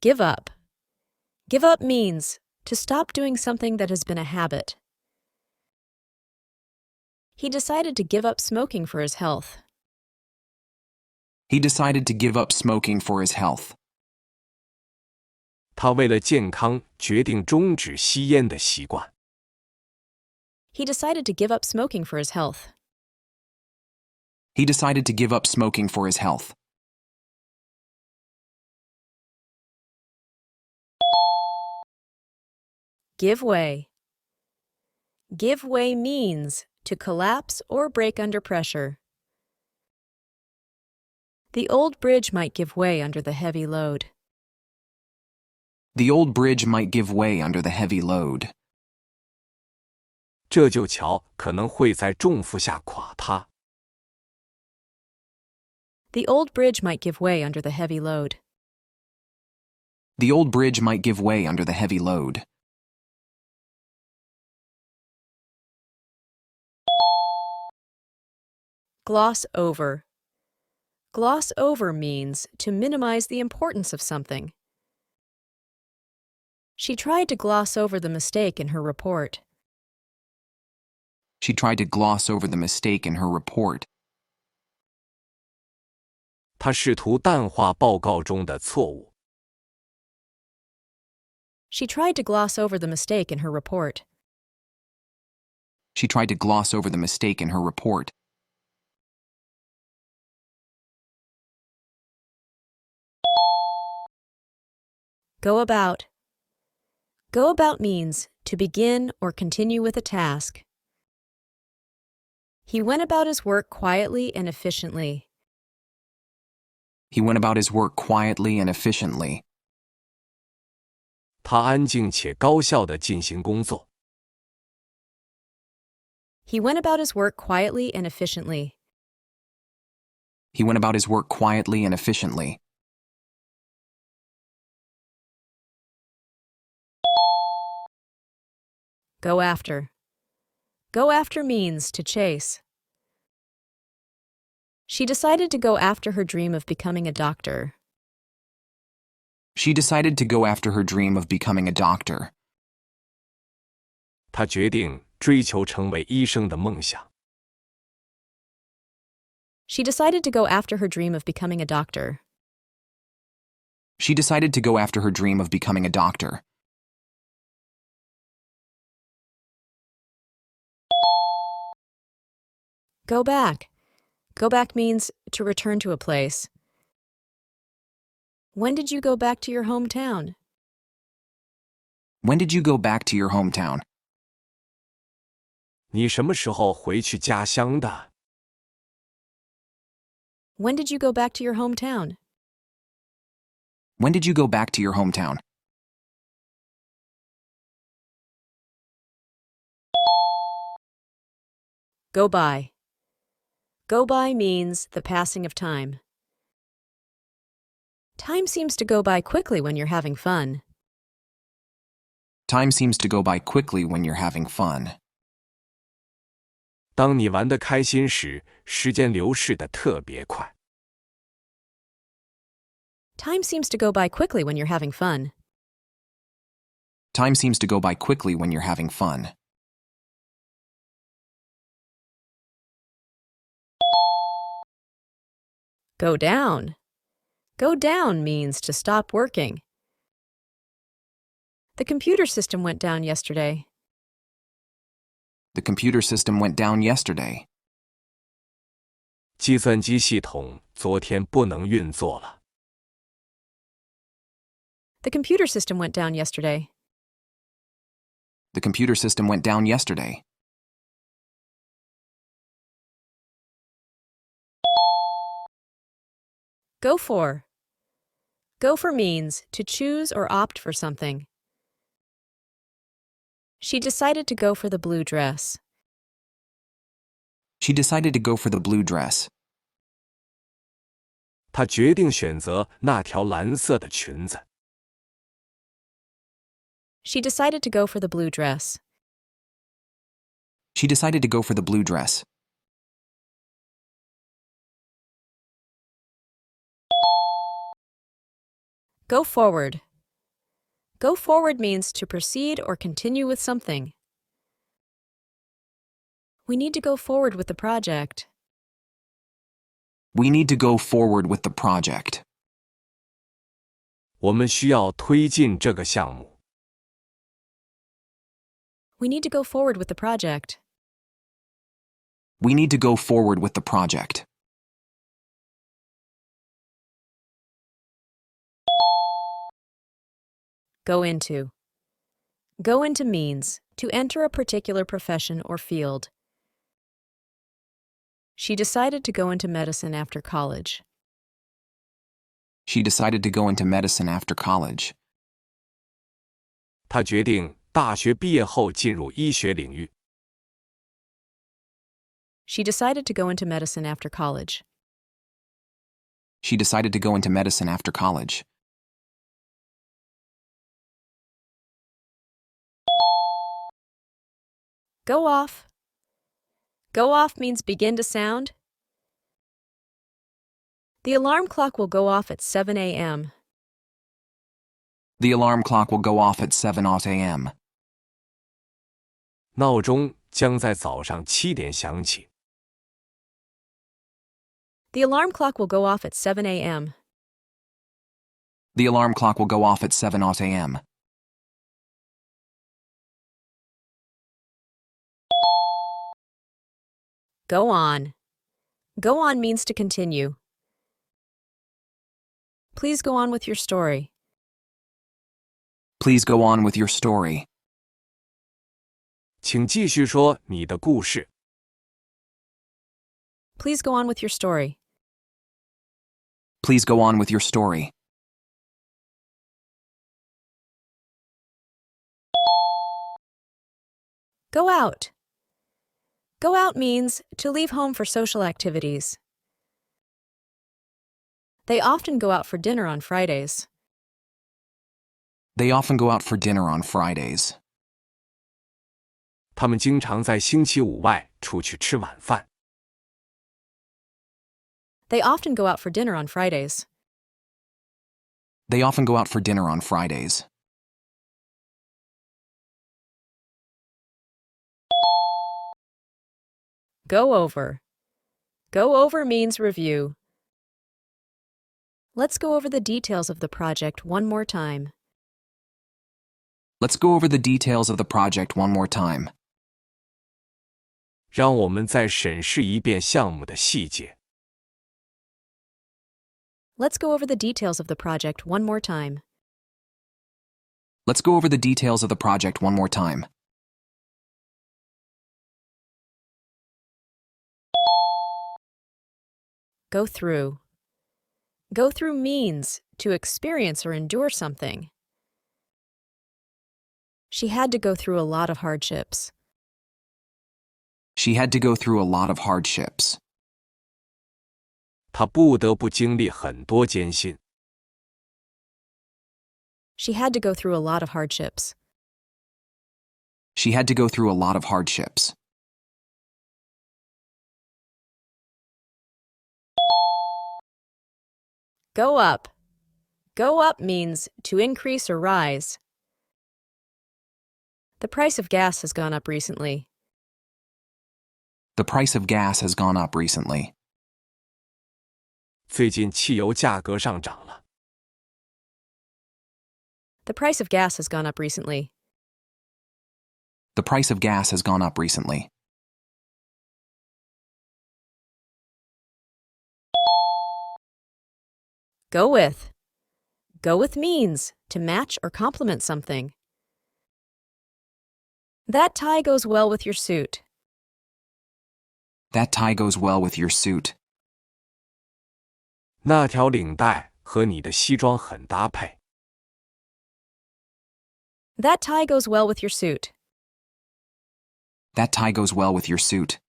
Give up. Give up means to stop doing something that has been a habit. He decided to give up smoking for his health. He decided to give up smoking for his health. 他为了健康决定终止吸烟的习惯。He decided to give up smoking for his health. He decided to give up smoking for his health. Give way. Give way means to collapse or break under pressure. The old bridge might give way under the heavy load. The old bridge might give way under the heavy load. 这旧桥可能会在重负下垮塌。The old bridge might give way under the heavy load. The old bridge might give way under the heavy load. Gloss over. Gloss over means to minimize the importance of something. She tried to gloss over the mistake in her report. She tried to gloss over the mistake in her report. 他试图淡化报告中的错误。She tried to gloss over the mistake in her report. She tried to gloss over the mistake in her report. Go about. Go about means to begin or continue with a task. He went about his work quietly and efficiently. He went about his work quietly and efficiently. 他安静且高效地进行工作。He went about his work quietly and efficiently. He went about his work quietly and efficiently. Go after. Go after means to chase. She decided to go after her dream of becoming a doctor. She decided to go after her dream of becoming a doctor. 他决定追求成为医生的梦想。She decided to go after her dream of becoming a doctor. She decided to go after her dream of becoming a doctor. Go back. Go back means to return to a place. When did you go back to your hometown? When did you go back to your hometown? 你什么时候回去家乡的？ When did you go back to your hometown? When did you go back to your hometown? Go by. Go by means the passing of time. Time seems to go by quickly when you're having fun. Time seems to go by quickly when you're having fun. 当你玩得开心时，时间流逝得特别快。Time seems to go by quickly when you're having fun. Time seems to go by quickly when you're having fun. Go down. Go down means to stop working. The computer system went down yesterday. The computer system went down yesterday. 计算机系统昨天不能运作了。The computer system went down yesterday. The computer system went down yesterday. Go for. Go for means to choose or opt for something. She decided to go for the blue dress. She decided to go for the blue dress. 她决定选择那条蓝色的裙子。She decided to go for the blue dress. She decided to go for the blue dress. Go forward. Go forward means to proceed or continue with something. We need to go forward with the project. We need to go forward with the project. 我们需要推进这个项目。We need to go forward with the project. We need to go forward with the project. Go into. Go into means to enter a particular profession or field. She decided to go into medicine after college. She decided to go into medicine after college. 她决定大学毕业后进入医学领域。She decided to go into medicine after college. She decided to go into medicine after college. Go off. Go off means begin to sound. The alarm clock will go off at 7 a.m. The alarm clock will go off at 7 a.m. 闹钟将在早上7点响起。The alarm clock will go off at 7 a.m. The alarm clock will go off at 7 a.m. Go on. Go on means to continue. Please go on with your story. Please go on with your story. 请继续说你的故事。Please go on with your story. Please go on with your story. Go out. Go out means to leave home for social activities. They often go out for dinner on Fridays. They often go out for dinner on Fridays. 他们经常在星期五外出去吃晚饭。They often go out for dinner on Fridays. They often go out for dinner on Fridays. Go over. Go over means review. Let's go over the details of the project one more time. Let's go over the details of the project one more time. 让我们再审视一遍项目的细节。Let's go over the details of the project one more time. Let's go over the details of the project one more time. Go through. Go through means to experience or endure something. She had to go through a lot of hardships. She had to go through a lot of hardships. 她不得不经历很多艰辛。She had to go through a lot of hardships. She had to go through a lot of hardships. Go up. Go up means to increase or rise. The price of gas has gone up recently. The price of gas has gone up recently. 最近汽油价格上涨了。The price of gas has gone up recently. The price of gas has gone up recently. Go with. Go with means to match or complement something. That tie goes well with your suit. That tie goes well with your suit. 那条领带和你的西装很搭配。That tie goes well with your suit. That tie goes well with your suit.